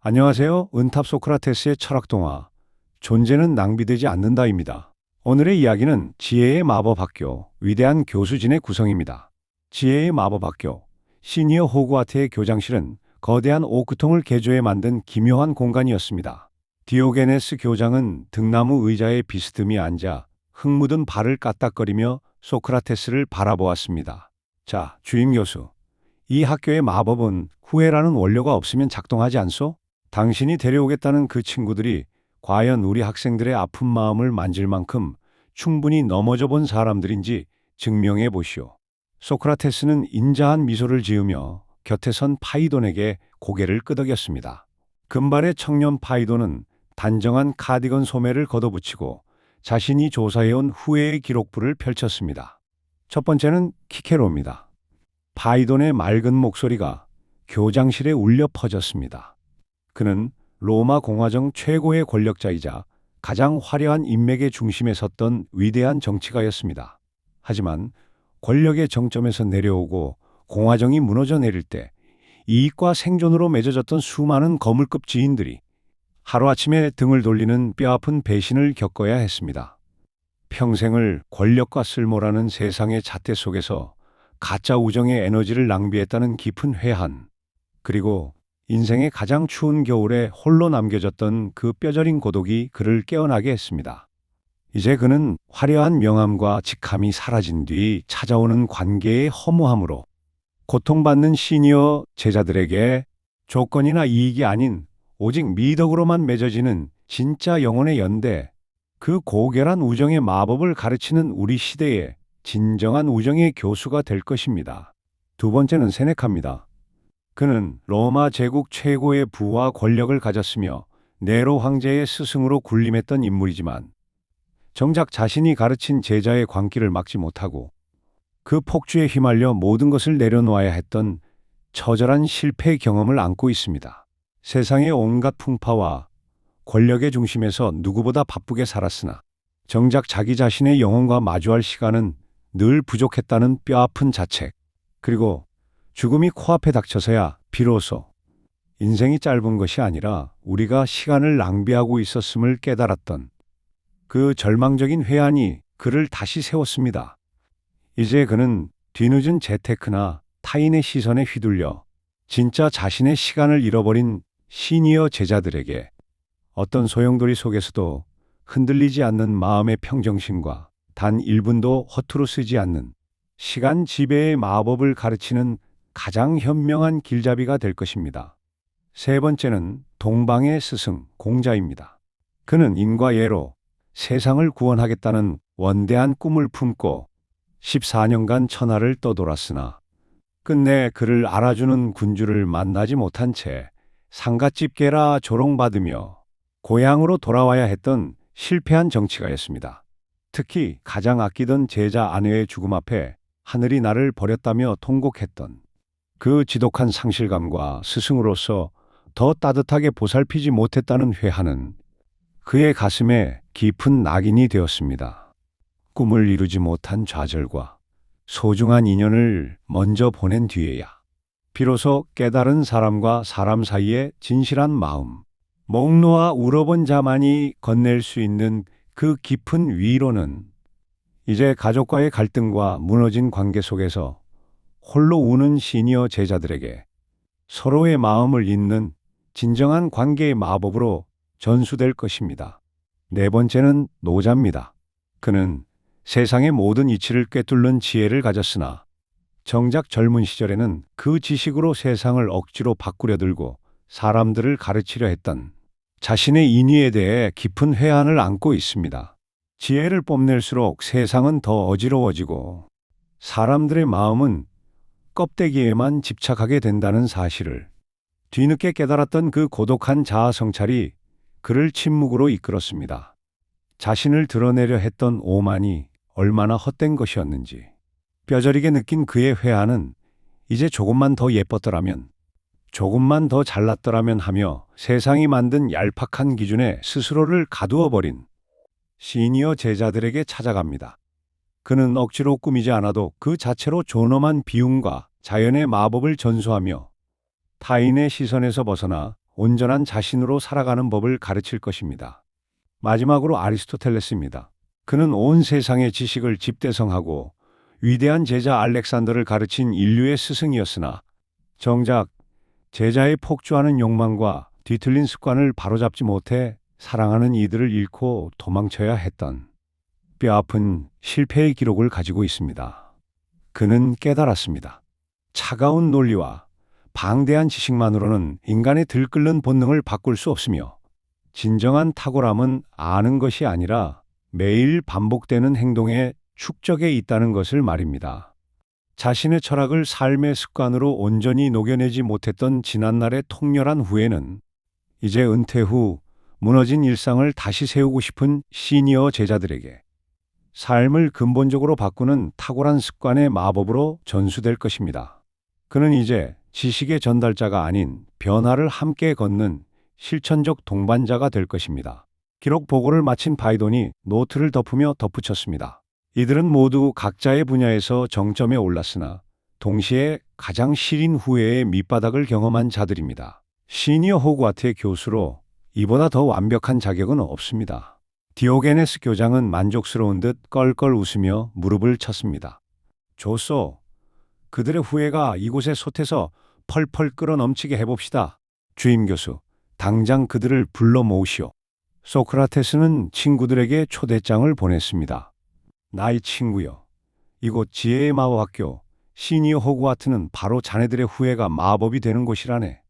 안녕하세요. 은탑 소크라테스의 철학동화 존재는 낭비되지 않는다입니다. 오늘의 이야기는 지혜의 마법학교 위대한 교수진의 구성입니다. 지혜의 마법학교 시니어 호그와트의 교장실은 거대한 오크통을 개조해 만든 기묘한 공간이었습니다. 디오게네스 교장은 등나무 의자에 비스듬히 앉아 흙 묻은 발을 까딱거리며 소크라테스를 바라보았습니다. 자, 주임 교수. 이 학교의 마법은 후회라는 원료가 없으면 작동하지 않소? 당신이 데려오겠다는 그 친구들이 과연 우리 학생들의 아픈 마음을 만질 만큼 충분히 넘어져 본 사람들인지 증명해 보시오. 소크라테스는 인자한 미소를 지으며 곁에 선 파이돈에게 고개를 끄덕였습니다. 금발의 청년 파이돈은 단정한 카디건 소매를 걷어붙이고 자신이 조사해온 후회의 기록부를 펼쳤습니다. 첫 번째는 키케로입니다. 파이돈의 맑은 목소리가 교장실에 울려 퍼졌습니다. 그는 로마 공화정 최고의 권력자이자 가장 화려한 인맥의 중심에 섰던 위대한 정치가였습니다. 하지만 권력의 정점에서 내려오고 공화정이 무너져 내릴 때 이익과 생존으로 맺어졌던 수많은 거물급 지인들이 하루아침에 등을 돌리는 뼈아픈 배신을 겪어야 했습니다. 평생을 권력과 쓸모라는 세상의 잣대 속에서 가짜 우정의 에너지를 낭비했다는 깊은 회한, 그리고 인생의 가장 추운 겨울에 홀로 남겨졌던 그 뼈저린 고독이 그를 깨어나게 했습니다. 이제 그는 화려한 명함과 직함이 사라진 뒤 찾아오는 관계의 허무함으로 고통받는 시니어 제자들에게 조건이나 이익이 아닌 오직 미덕으로만 맺어지는 진짜 영혼의 연대, 그 고결한 우정의 마법을 가르치는 우리 시대의 진정한 우정의 교수가 될 것입니다. 두 번째는 세네카입니다. 그는 로마 제국 최고의 부와 권력을 가졌으며 네로 황제의 스승으로 군림했던 인물이지만 정작 자신이 가르친 제자의 광기를 막지 못하고 그 폭주에 휘말려 모든 것을 내려놓아야 했던 처절한 실패 경험을 안고 있습니다. 세상의 온갖 풍파와 권력의 중심에서 누구보다 바쁘게 살았으나 정작 자기 자신의 영혼과 마주할 시간은 늘 부족했다는 뼈아픈 자책, 그리고 죽음이 코앞에 닥쳐서야 비로소 인생이 짧은 것이 아니라 우리가 시간을 낭비하고 있었음을 깨달았던 그 절망적인 회한이 그를 다시 세웠습니다. 이제 그는 뒤늦은 재테크나 타인의 시선에 휘둘려 진짜 자신의 시간을 잃어버린 시니어 제자들에게 어떤 소용돌이 속에서도 흔들리지 않는 마음의 평정심과 단 1분도 허투루 쓰지 않는 시간 지배의 마법을 가르치는 가장 현명한 길잡이가 될 것입니다. 세 번째는 동방의 스승 공자입니다. 그는 인과 예로 세상을 구원하겠다는 원대한 꿈을 품고 14년간 천하를 떠돌았으나 끝내 그를 알아주는 군주를 만나지 못한 채 상갓집 개라 조롱받으며 고향으로 돌아와야 했던 실패한 정치가였습니다. 특히 가장 아끼던 제자 아내의 죽음 앞에 하늘이 나를 버렸다며 통곡했던 그 지독한 상실감과 스승으로서 더 따뜻하게 보살피지 못했다는 회한은 그의 가슴에 깊은 낙인이 되었습니다. 꿈을 이루지 못한 좌절과 소중한 인연을 먼저 보낸 뒤에야 비로소 깨달은 사람과 사람 사이의 진실한 마음, 목 놓아 울어본 자만이 건넬 수 있는 그 깊은 위로는 이제 가족과의 갈등과 무너진 관계 속에서 홀로 우는 시니어 제자들에게 서로의 마음을 잇는 진정한 관계의 마법으로 전수될 것입니다. 네 번째는 노자입니다. 그는 세상의 모든 이치를 꿰뚫는 지혜를 가졌으나 정작 젊은 시절에는 그 지식으로 세상을 억지로 바꾸려 들고 사람들을 가르치려 했던 자신의 인위에 대해 깊은 회한을 안고 있습니다. 지혜를 뽐낼수록 세상은 더 어지러워지고 사람들의 마음은 껍데기에만 집착하게 된다는 사실을 뒤늦게 깨달았던 그 고독한 자아 성찰이 그를 침묵으로 이끌었습니다. 자신을 드러내려 했던 오만이 얼마나 헛된 것이었는지 뼈저리게 느낀 그의 회한은 이제 조금만 더 예뻤더라면, 조금만 더 잘났더라면 하며 세상이 만든 얄팍한 기준에 스스로를 가두어 버린 시니어 제자들에게 찾아갑니다. 그는 억지로 꾸미지 않아도 그 자체로 존엄한 비움과 자연의 마법을 전수하며 타인의 시선에서 벗어나 온전한 자신으로 살아가는 법을 가르칠 것입니다. 마지막으로 아리스토텔레스입니다. 그는 온 세상의 지식을 집대성하고 위대한 제자 알렉산더를 가르친 인류의 스승이었으나 정작 제자의 폭주하는 욕망과 뒤틀린 습관을 바로잡지 못해 사랑하는 이들을 잃고 도망쳐야 했던 뼈아픈 실패의 기록을 가지고 있습니다. 그는 깨달았습니다. 차가운 논리와 방대한 지식만으로는 인간의 들끓는 본능을 바꿀 수 없으며 진정한 탁월함은 아는 것이 아니라 매일 반복되는 행동의 축적에 있다는 것을 말입니다. 자신의 철학을 삶의 습관으로 온전히 녹여내지 못했던 지난날의 통렬한 후에는 이제 은퇴 후 무너진 일상을 다시 세우고 싶은 시니어 제자들에게 삶을 근본적으로 바꾸는 탁월한 습관의 마법으로 전수될 것입니다. 그는 이제 지식의 전달자가 아닌 변화를 함께 걷는 실천적 동반자가 될 것입니다. 기록 보고를 마친 바이돈이 노트를 덮으며 덧붙였습니다. 이들은 모두 각자의 분야에서 정점에 올랐으나 동시에 가장 시린 후회의 밑바닥을 경험한 자들입니다. 시니어 호그와트의 교수로 이보다 더 완벽한 자격은 없습니다. 디오게네스 교장은 만족스러운 듯 껄껄 웃으며 무릎을 쳤습니다. 좋소. 그들의 후회가 이곳에 솟해서 펄펄 끓어 넘치게 해봅시다. 주임 교수, 당장 그들을 불러 모으시오. 소크라테스는 친구들에게 초대장을 보냈습니다. 나의 친구여, 이곳 지혜의 마법학교 시니어 호그와트는 바로 자네들의 후회가 마법이 되는 곳이라네.